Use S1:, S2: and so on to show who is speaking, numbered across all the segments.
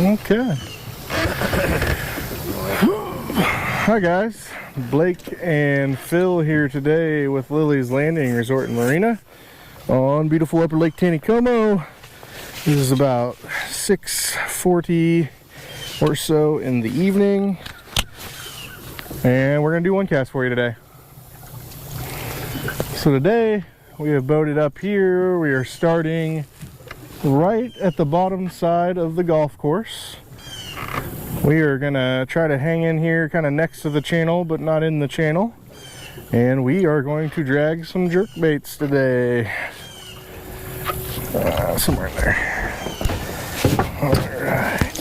S1: Okay. Hi guys, Blake and Phil here today with Lilley's Landing Resort and Marina on beautiful upper Lake Taneycomo. This is about 6:40 or so in the evening, and we're gonna do one cast for you today. So today we have boated up here. We are starting right at the bottom side of the golf course. We are gonna try to hang in here kind of next to the channel, but not in the channel. And we are going to drag some jerk baits today. Somewhere in there. Alright.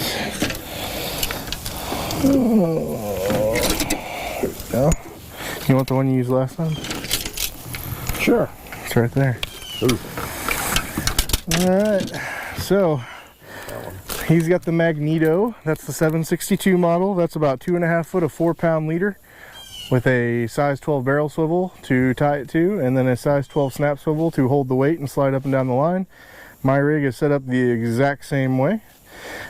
S1: Oh, there we go. You want the one you used last time?
S2: Sure.
S1: It's right there. Alright, so he's got the Magneto. That's the 762 model. That's about 2.5 foot of 4-pound leader with a size 12 barrel swivel to tie it to, and then a size 12 snap swivel to hold the weight and slide up and down the line. My rig is set up the exact same way,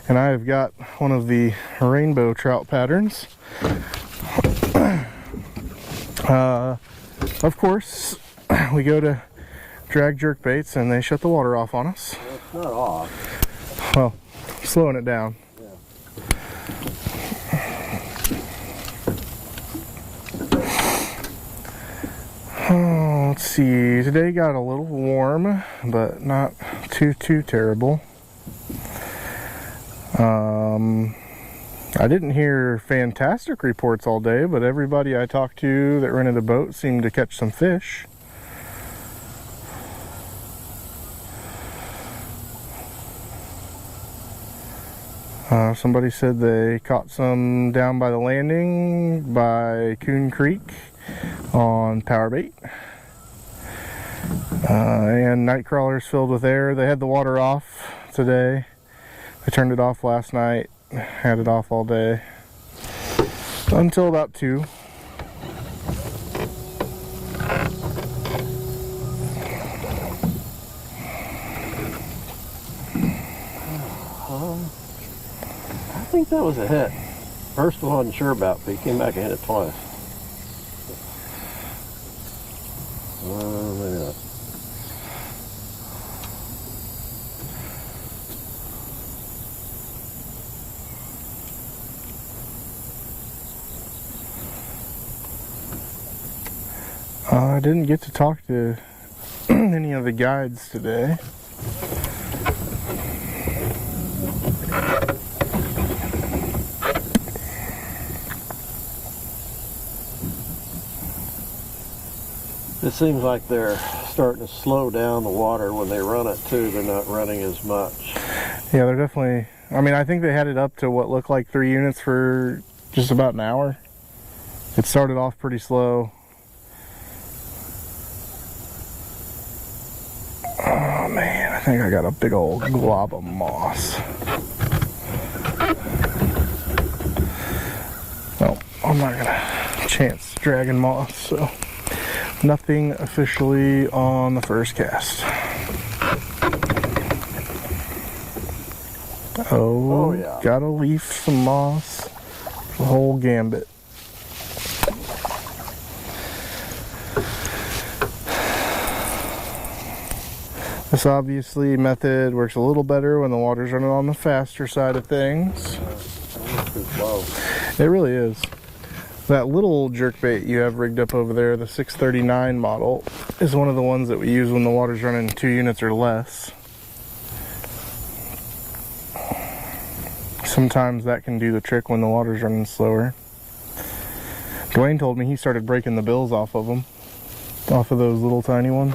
S1: and I have got one of the rainbow trout patterns. Of course, we go to drag jerk baits and they shut the water off on us.
S2: Well, it's not off.
S1: Well, slowing it down.
S2: Yeah.
S1: Oh, let's see. Today got a little warm, but not too terrible. I didn't hear fantastic reports all day, but everybody I talked to that rented a boat seemed to catch some fish. Somebody said they caught some down by the landing by Coon Creek on power bait. And night crawlers filled with air. They had the water off today. They turned it off last night, had it off all day until about 2.
S2: I think that was a hit. First one I wasn't sure about, but he came back and hit it twice. Maybe not.
S1: I didn't get to talk to any of the guides today.
S2: It seems like they're starting to slow down the water when they run it too. They're not running as much.
S1: Yeah, they're definitely, I mean, I think they had it up to what looked like 3 units for just about an hour. It started off pretty slow. Oh man, I think I got a big old glob of moss. Well, I'm not gonna chance dragging moss, so nothing officially on the first cast. Oh yeah. Gotta leaf some moss, the whole gambit. This obviously method works a little better when the water's running on the faster side of things. It really is. That little jerkbait you have rigged up over there, the 639 model, is one of the ones that we use when the water's running 2 units or less. Sometimes that can do the trick when the water's running slower. Dwayne told me he started breaking the bills off of them, off of those little tiny ones.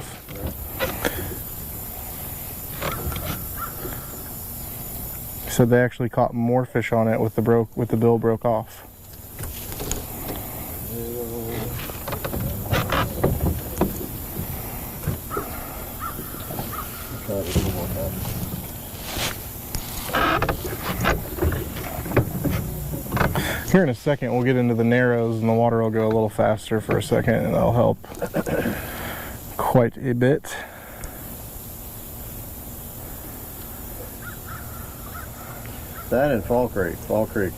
S1: He said they actually caught more fish on it with the bill broke off. Here in a second we'll get into the narrows and the water will go a little faster for a second, and that'll help quite a bit.
S2: That and Fall Creek. Fall Creek,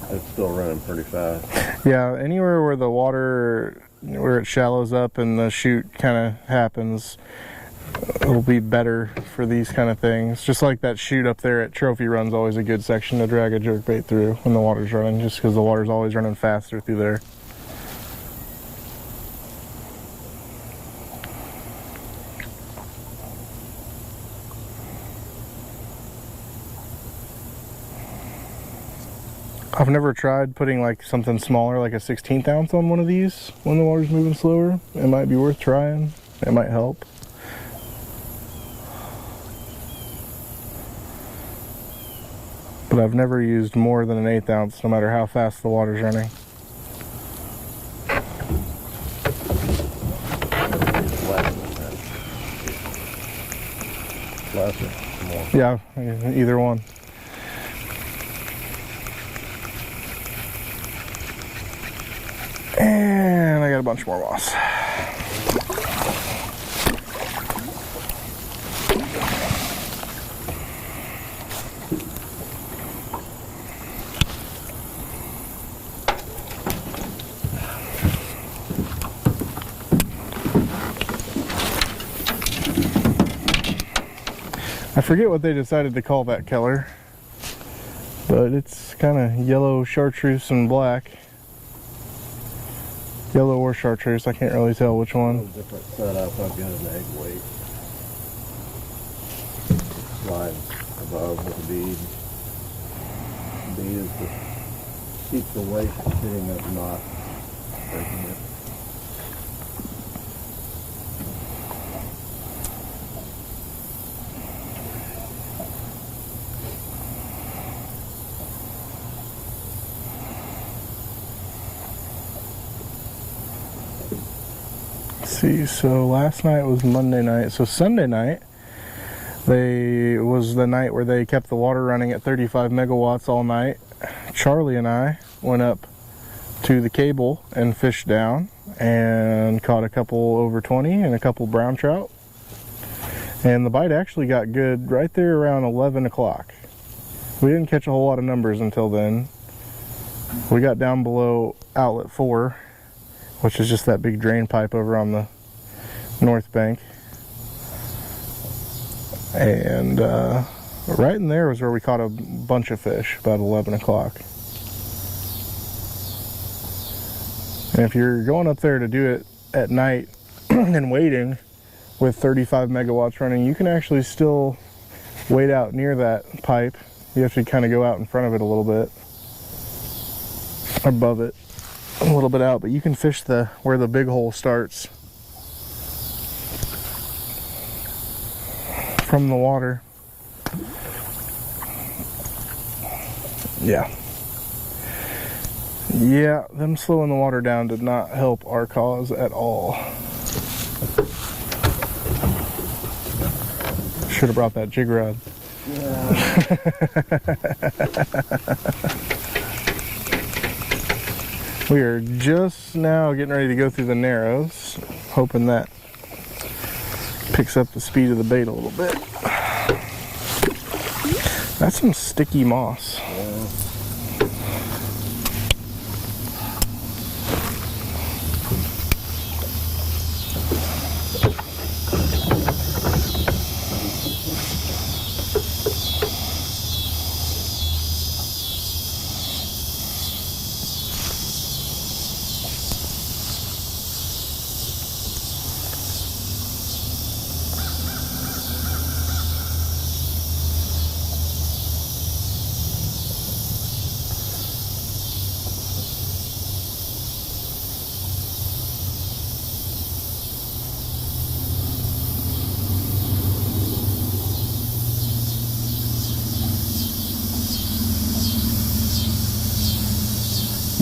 S2: it's still running pretty fast.
S1: Yeah, anywhere where the water, where it shallows up and the chute kind of happens, it'll be better for these kind of things. Just like that chute up there at Trophy Run's always a good section to drag a jerkbait through when the water's running, just because the water's always running faster through there. I've never tried putting like something smaller, like a 16th ounce on one of these when the water's moving slower. It might be worth trying. It might help. But I've never used more than an 1/8 ounce, no matter how fast the water's running.
S2: Less or more?
S1: Yeah, either one. And I got a bunch more moss. I forget what they decided to call that color, but it's kind of yellow chartreuse and black. Yellow or chartreuse, I can't really tell which one.
S2: Different setup. I've got an egg weight slide above with a bead. The bead is to keep the weight sitting up, not breaking it.
S1: See, so last night was Monday night, so Sunday night was the night where they kept the water running at 35 megawatts all night. Charlie and I went up to the cable and fished down and caught a couple over 20 and a couple brown trout, and the bite actually got good right there around 11 o'clock. We didn't catch a whole lot of numbers until then. We got down below outlet 4, which is just that big drain pipe over on the north bank. And right in there was where we caught a bunch of fish, about 11 o'clock. And if you're going up there to do it at night and waiting with 35 megawatts running, you can actually still wait out near that pipe. You have to kind of go out in front of it a little bit, above it. A little bit out, but you can fish where the big hole starts from the water. Yeah, them slowing the water down did not help our cause at all. Should have brought that jig rod. We are just now getting ready to go through the narrows, hoping that picks up the speed of the bait a little bit. That's some sticky moss.
S2: Yeah.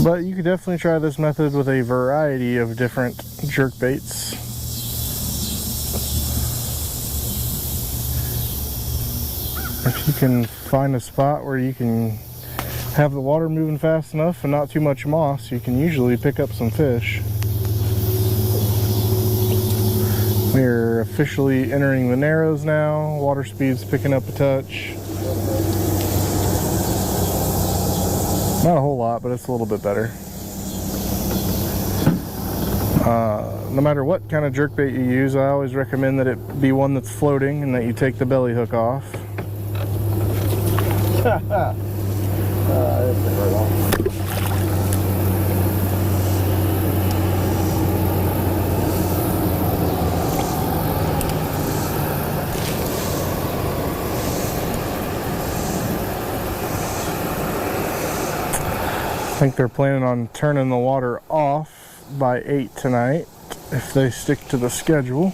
S1: But you could definitely try this method with a variety of different jerk baits. If you can find a spot where you can have the water moving fast enough and not too much moss, you can usually pick up some fish. We're officially entering the narrows now. Water speed's picking up a touch. Not a whole lot, but it's a little bit better. No matter what kind of jerkbait you use, I always recommend that it be one that's floating and that you take the belly hook off. I think they're planning on turning the water off by 8 tonight if they stick to the schedule.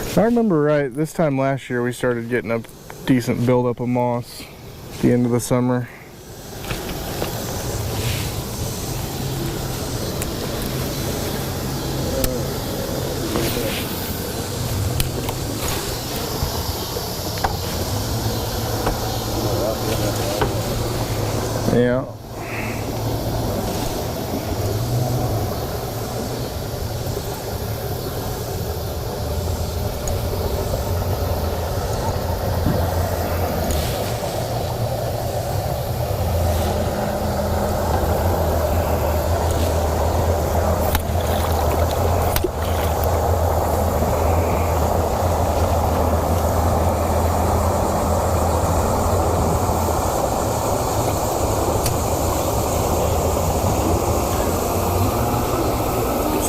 S1: If I remember right, this time last year we started getting a decent buildup of moss at the end of the summer. Yeah.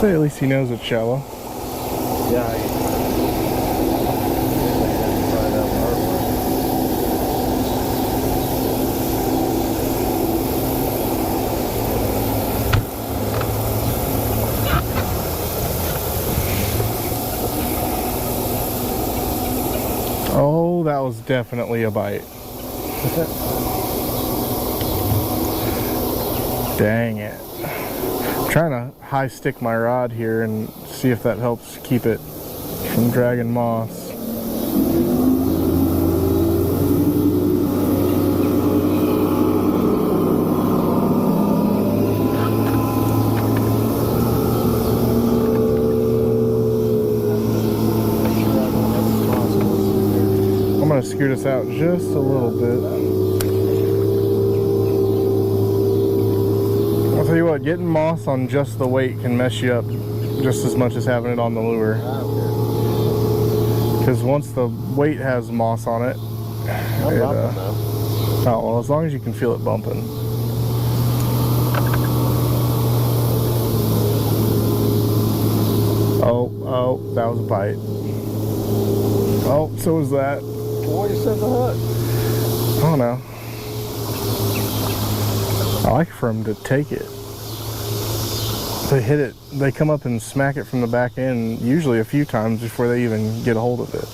S1: Say at least he knows it's shallow.
S2: Yeah.
S1: Oh, that was definitely a bite. Dang it. I'm trying to high stick my rod here and see if that helps keep it from dragging moss. I'm going to scoot us out just a little bit. I'll tell you what, getting moss on just the weight can mess you up just as much as having it on the lure. Because once the weight has moss on it, oh well, as long as you can feel it bumping. Oh, that was a bite. Oh, so was that.
S2: Boy, you said the hook.
S1: I don't know. I like for them to take it. They hit it, they come up and smack it from the back end usually a few times before they even get a hold of it.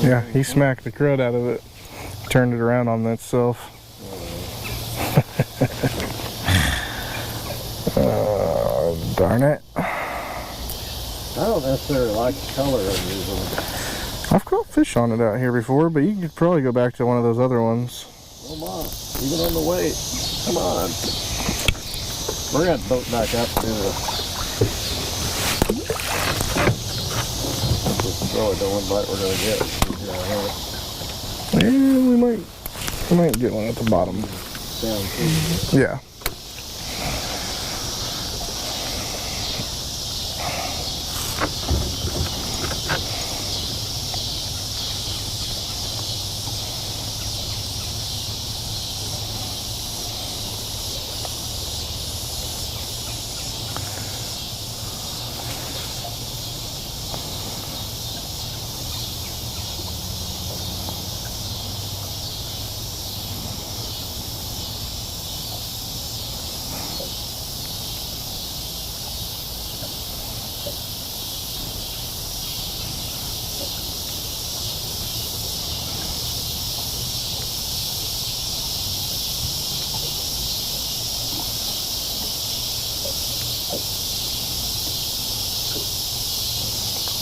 S1: Yeah, he smacked the crud out of it. Turned it around on itself. Darn it.
S2: I don't necessarily like the color of these.
S1: I've caught fish on it out here before, but you could probably go back to one of those other ones.
S2: Come on, even on the weight. Come on. Bring that boat back up to really the one bite we're gonna get.
S1: Yeah, we might get one at the bottom. Yeah.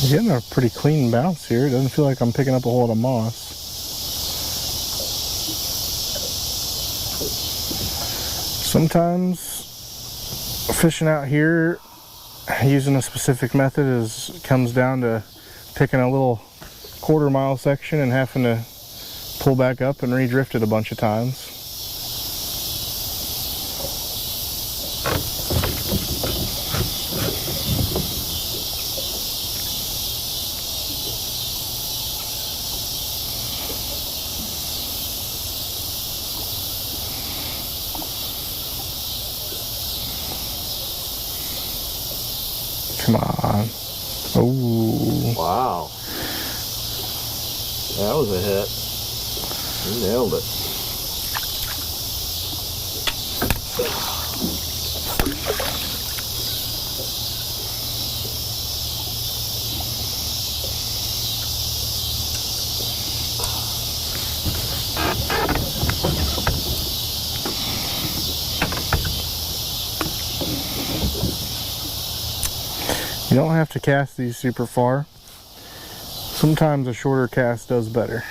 S1: Getting a pretty clean bounce here. It doesn't feel like I'm picking up a whole lot of moss. Sometimes fishing out here using a specific method comes down to picking a little quarter-mile section and having to pull back up and redrift it a bunch of times. Come on. Oh.
S2: Wow. That was a hit. You nailed it.
S1: You don't have to cast these super far. Sometimes a shorter cast does better.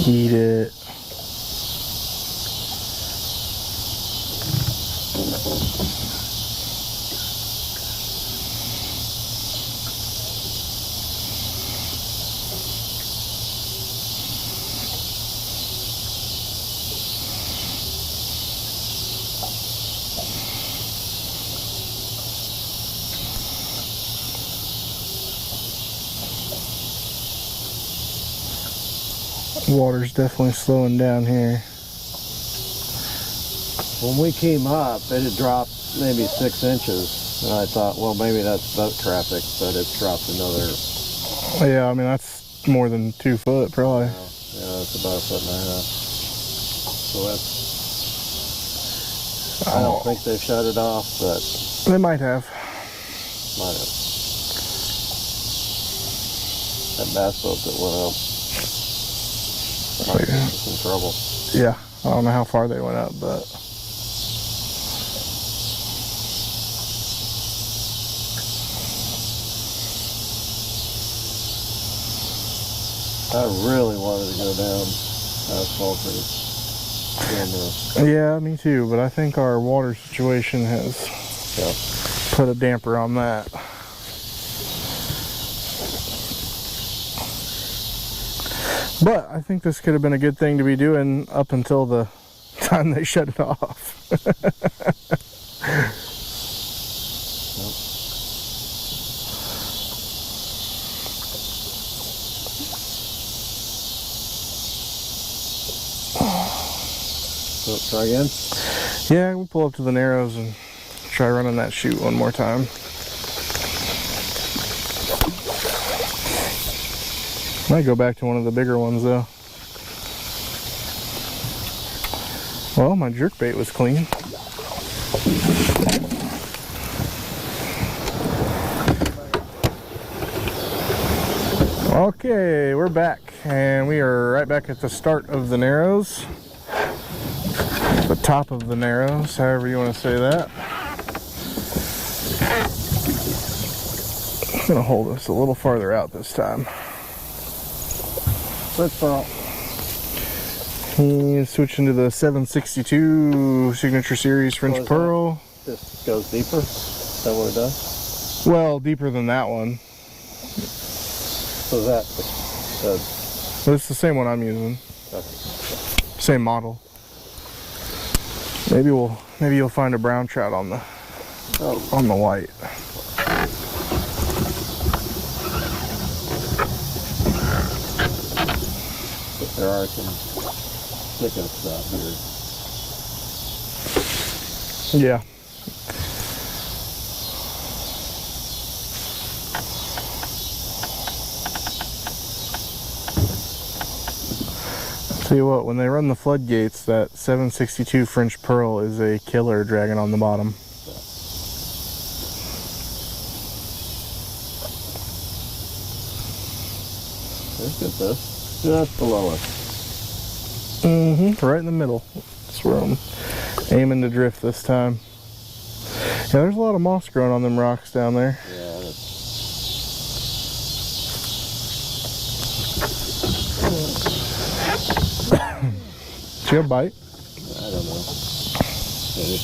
S1: Eat it. Water's definitely slowing down here.
S2: When we came up, it had dropped maybe 6 inches. And I thought, well, maybe that's boat traffic, but it's dropped another.
S1: Yeah, I mean, that's more than 2 foot, probably.
S2: Yeah, it's about 1.5 feet. So that's, I don't think they shut it off, but
S1: They might have.
S2: might have. That bass boat that went up might be in some trouble.
S1: Yeah, I don't know how far they went up, but
S2: I really wanted to go down asphalt for
S1: yeah, me too. But I think our water situation has put a damper on that. But I think this could have been a good thing to be doing up until the time they shut it off.
S2: So try again?
S1: Yeah, we'll pull up to the Narrows and try running that chute one more time. Might go back to one of the bigger ones though. Well, my jerkbait was clean. Okay, we're back, and we are right back at the start of the Narrows. The top of the Narrows, however you want to say that. I'm gonna hold us a little farther out this time.
S2: Switch pearl.
S1: He's switching to the 762 Signature Series French Pearl.
S2: This goes deeper? Is that what it does?
S1: Well, deeper than that one.
S2: So is that
S1: But it's the same one I'm using.
S2: okay.
S1: Same model. Maybe you'll find a brown trout on the white.
S2: But there are some thicker stuff here.
S1: Yeah. Tell you what, when they run the floodgates, that 762 French Pearl is a killer dragging on the bottom.
S2: Look at this. Just below us.
S1: Mm-hmm. Right in the middle. That's where I'm aiming to drift this time. Yeah, there's a lot of moss growing on them rocks down there.
S2: Yeah.
S1: Did you have a bite?
S2: I don't know. Maybe.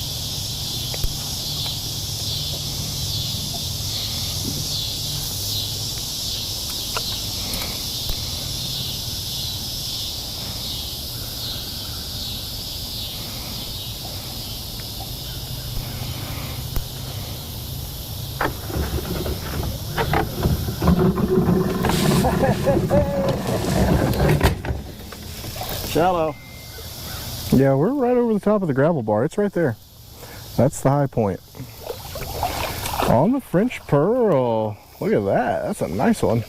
S2: Shallow.
S1: Yeah, we're right over the top of the gravel bar. It's right there. That's the high point. On the French Pearl. Look at that. That's a nice one.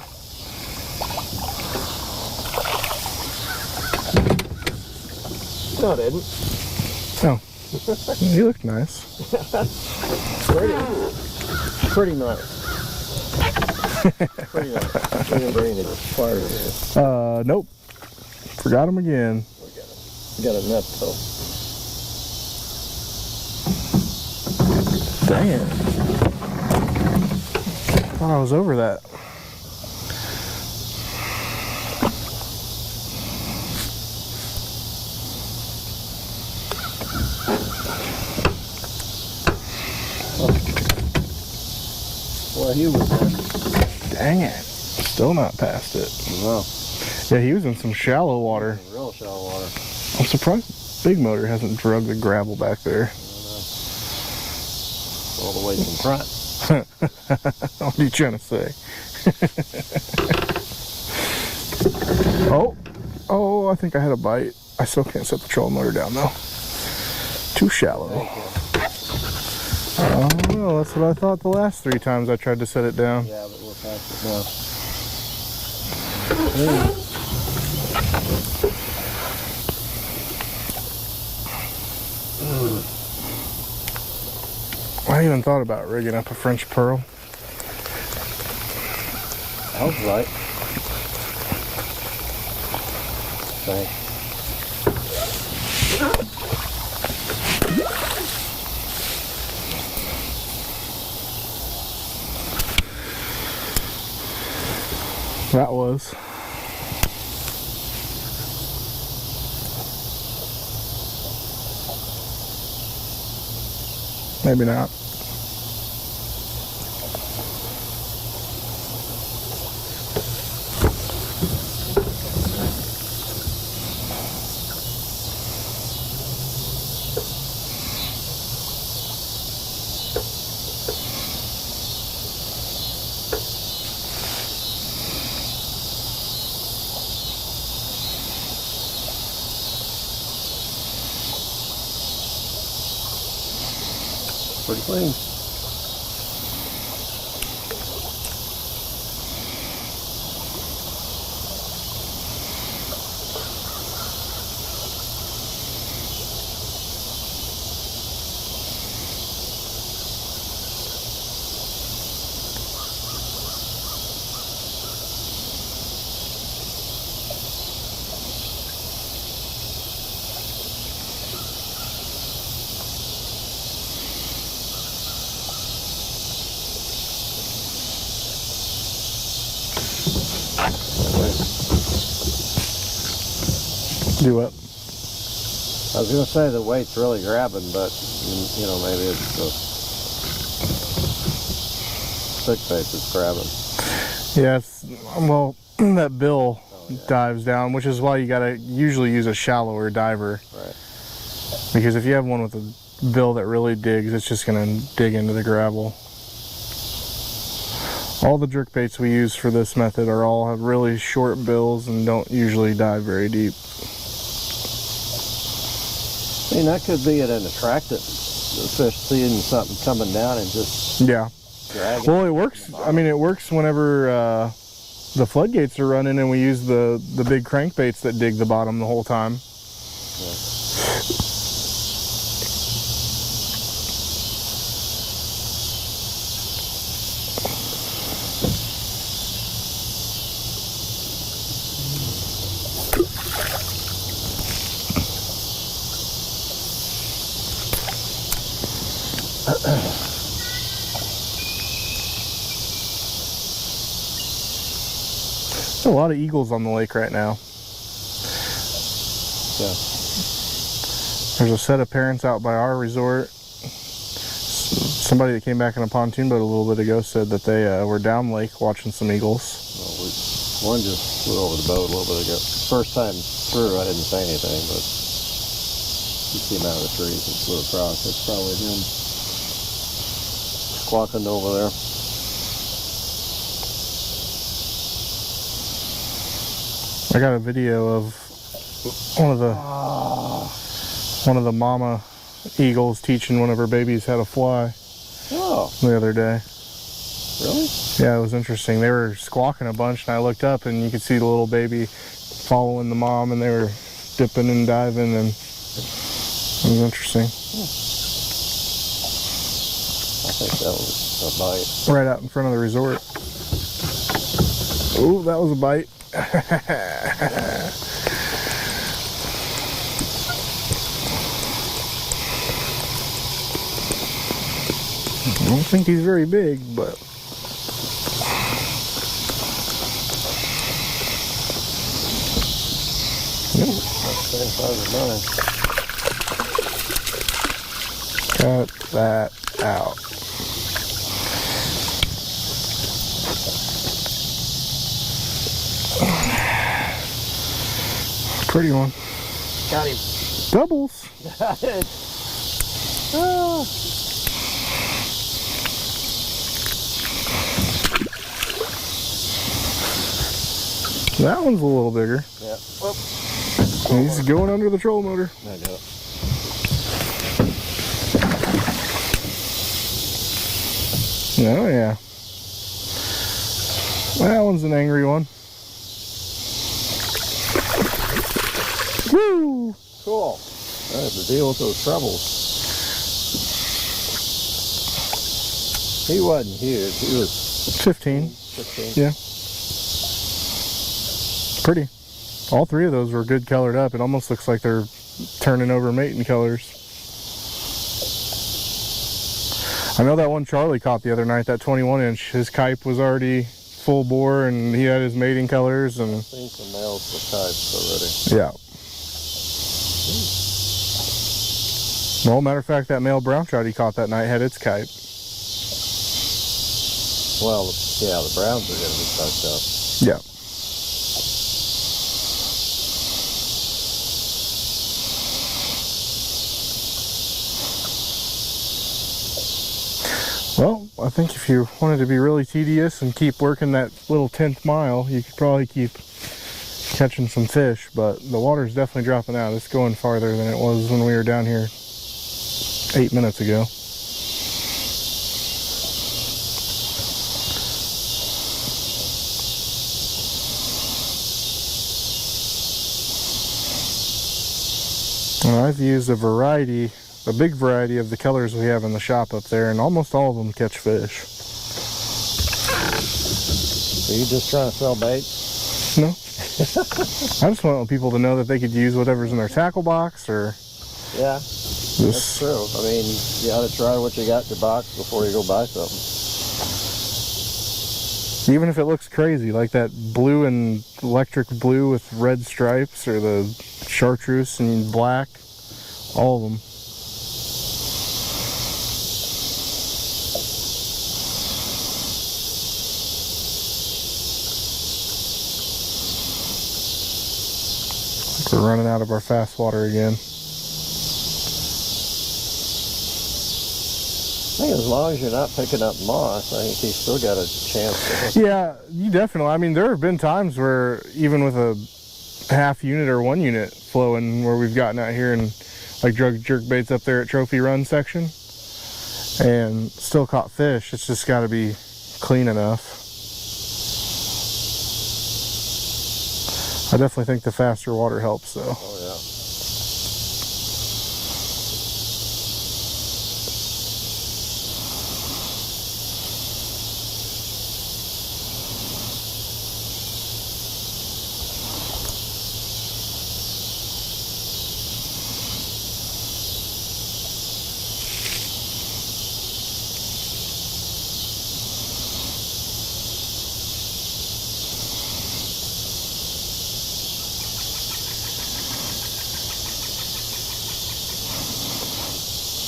S2: No, it didn't.
S1: Oh. He looked nice.
S2: Pretty nice. Pretty nice. We didn't bring any fire.
S1: Nope. Forgot him again.
S2: We got a net though.
S1: Dang it. Thought I was over that.
S2: Well, he was there.
S1: Dang it. Still not past it.
S2: No.
S1: Yeah, he was in some shallow water.
S2: Real shallow water.
S1: I'm surprised Big Motor hasn't drug the gravel back there.
S2: All the way from front.
S1: What are you trying to say? Oh, I think I had a bite. I still can't set the trolling motor down though. Too shallow. Oh, well, that's what I thought the last 3 times I tried to set it down.
S2: Yeah, but we're past it now.
S1: I even thought about rigging up a French Pearl.
S2: I was right. Thanks.
S1: That was. Maybe not.
S2: Pretty clean.
S1: Do what?
S2: I was going to say the weight's really grabbing, but, you know, maybe it's the stick face that's grabbing.
S1: Yes, well, that bill dives down, which is why you gotta usually use a shallower diver.
S2: Right.
S1: Because if you have one with a bill that really digs, it's just gonna dig into the gravel. All the jerk baits we use for this method all have really short bills and don't usually dive very deep.
S2: I mean, that could be an attractant. The fish seeing something coming down and just
S1: Yeah.
S2: dragging.
S1: Well, it works. I mean, it works whenever the floodgates are running and we use the big crankbaits that dig the bottom the whole time.
S2: Yeah.
S1: There's a lot of eagles on the lake right now.
S2: Yeah.
S1: There's a set of parents out by our resort. Somebody that came back in a pontoon boat a little bit ago said that they were down lake watching some eagles.
S2: Well, one just flew over the boat a little bit ago. First time through, I didn't say anything, but he came out of the trees and flew across. That's probably him squawking over there.
S1: I got a video of one of the mama eagles teaching one of her babies how to fly the other day.
S2: Really?
S1: Yeah, it was interesting. They were squawking a bunch, and I looked up, and you could see the little baby following the mom, and they were dipping and diving, and it was interesting.
S2: I think that was a bite.
S1: Right out in front of the resort. Oh, that was a bite. I don't think he's very big, but
S2: Same size as mine.
S1: cut that out. Pretty one.
S2: Got him.
S1: Doubles.
S2: Got it. Oh.
S1: That one's a little bigger.
S2: Yeah. Whoop.
S1: He's going under the troll motor.
S2: I got it.
S1: Oh yeah. That one's an angry one. Woo!
S2: Cool. I have to deal with those troubles. He wasn't huge. He was
S1: 15.
S2: 15.
S1: Yeah. Pretty. All three of those were good colored up. It almost looks like they're turning over mating colors. I know that one Charlie caught the other night, that 21 inch, his kype was already full bore and he had his mating colors. And
S2: I've seen some males with kypes already.
S1: yeah. Well, matter of fact, that male brown trout he caught that night had its kype.
S2: Well, yeah, the browns are going to be fucked up.
S1: Yeah. Well, I think if you wanted to be really tedious and keep working that little 10th mile, you could probably keep catching some fish, but the water's definitely dropping out. It's going farther than it was when we were down here 8 minutes ago. And I've used a big variety of the colors we have in the shop up there, and almost all of them catch fish.
S2: Are you just trying to sell baits?
S1: No. I just want people to know that they could use whatever's in their tackle box, or
S2: Yeah, that's true. I mean, you ought to try what you got in your box before you go buy something.
S1: even if it looks crazy, like that blue and electric blue with red stripes, or the chartreuse and black, all of them. We're running out of our fast water again.
S2: I think as long as you're not picking up moss, I think you still got a chance to.
S1: Yeah, you definitely. I mean, there have been times where even with a half unit or 1 unit flowing, where we've gotten out here and like drug jerk baits up there at Trophy Run section and still caught fish. It's just got to be clean enough. definitely think the faster water helps though.
S2: Oh yeah.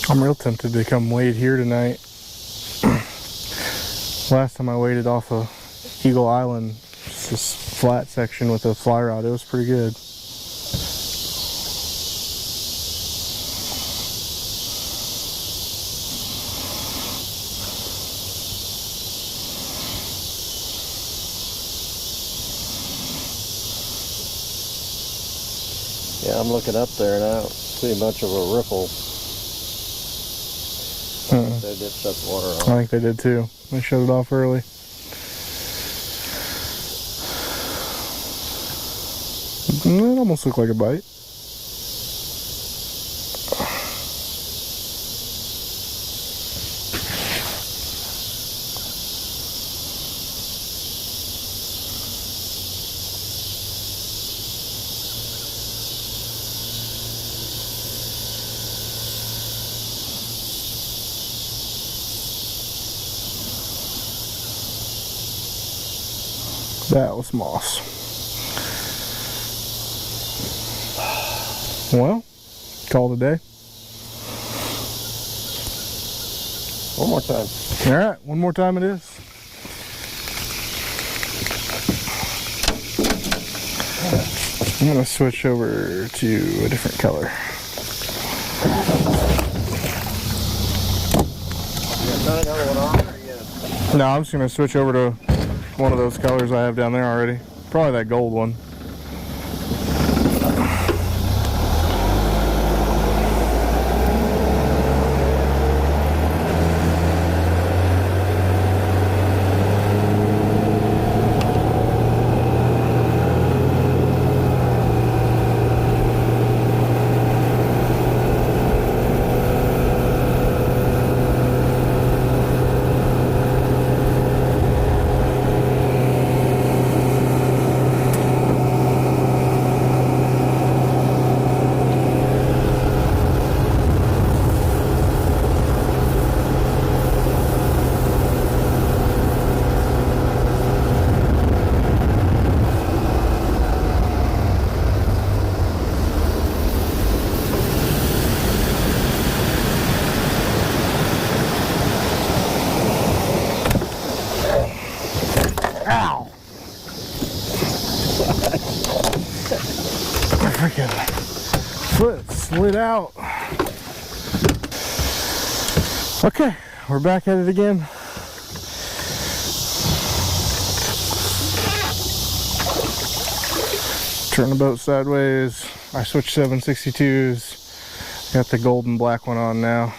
S1: I'm real tempted to come wade here tonight. Last time I waded off of Eagle Island, just this flat section with a fly rod, it was pretty good.
S2: Yeah, I'm looking up there and I don't see much of a ripple. They did shut the water off.
S1: I think they did too. They shut it off early. It almost looked like a bite. That was moss. Well, call it a day.
S2: One more time.
S1: Alright, one more time it is. I'm going to switch over to a different color. No, I'm just going to switch over to one of those colors I have down there already. Probably that gold one. Foot slid out. Okay, we're back at it again. Turn the boat sideways. I switched 762s. Got the gold and black one on now.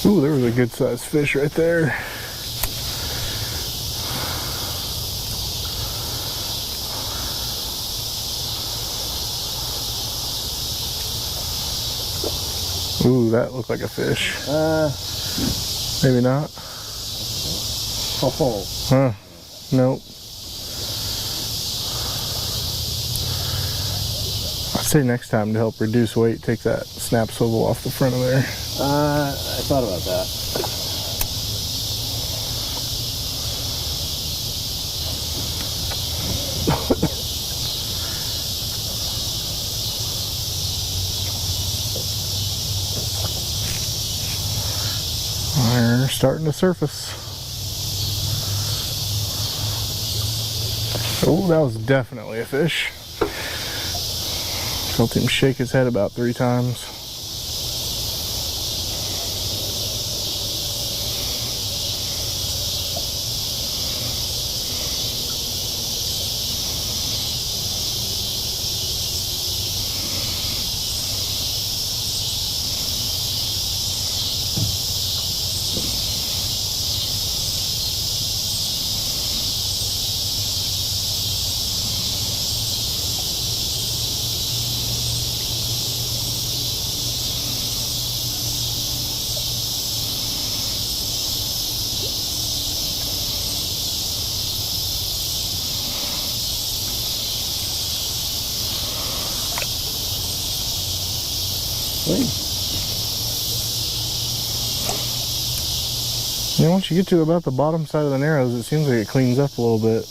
S1: Ooh, there was a good sized fish right there. Ooh, that looked like a fish. Maybe not.
S2: Oh.
S1: Huh. Nope. I'd say next time to help reduce weight, take that snap swivel off the front of there.
S2: I thought about that.
S1: They're starting to surface. Oh, that was definitely a fish. Felt him shake his head about 3 times.
S2: clean.
S1: Yeah, once you get to about the bottom side of the Narrows, it seems like it cleans up a little bit.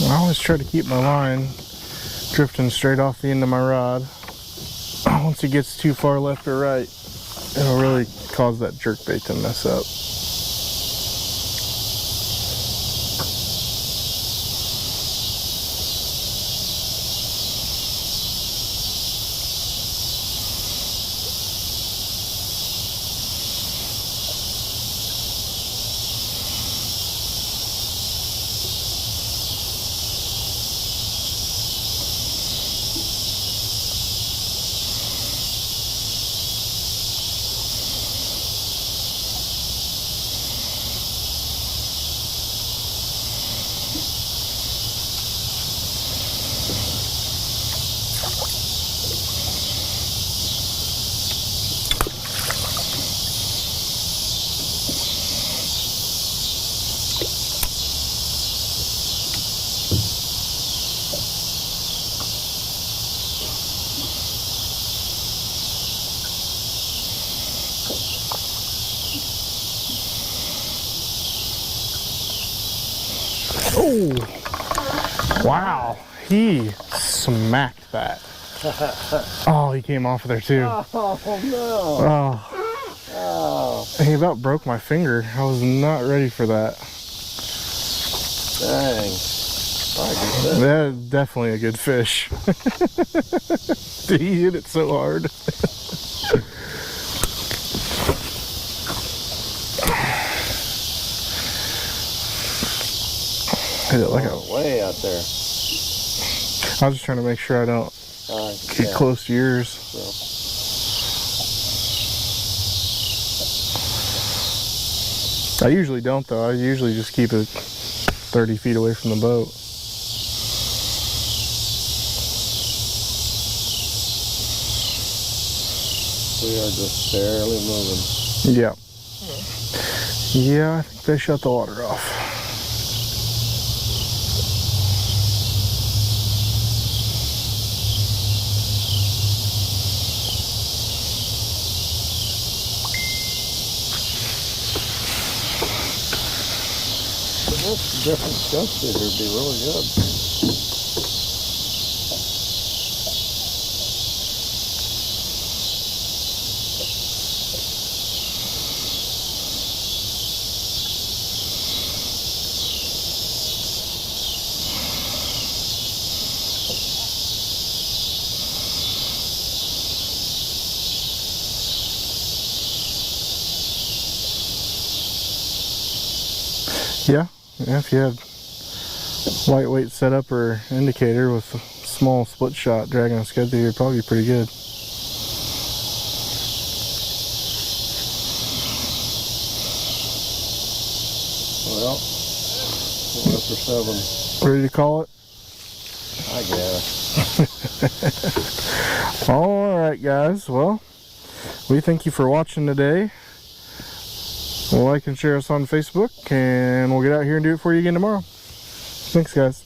S1: I always try to keep my line drifting straight off the end of my rod. Once it gets too far left or right, it'll really cause that jerkbait to mess up. Oh, wow, he smacked that. Oh, he came off of there too.
S2: Oh, no.
S1: Oh, he about broke my finger. I was not ready for that.
S2: Dang.
S1: That's definitely a good fish. He hit it so hard. Hit it like a
S2: way out there.
S1: I was just trying to make sure I don't get close to yours. So. I usually don't though. I usually just keep it 30 feet away from the boat.
S2: We are just barely moving.
S1: Yeah. Yeah, I think they shut the water off.
S2: That's different stuff here would be really good.
S1: Yeah, if you had lightweight setup or indicator with a small split shot dragging a skid through, you'd probably be pretty good.
S2: Well, what's for 7?
S1: Ready to call it?
S2: I guess.
S1: Alright guys, well, we thank you for watching today. Like and share us on Facebook, and we'll get out here and do it for you again tomorrow. Thanks guys.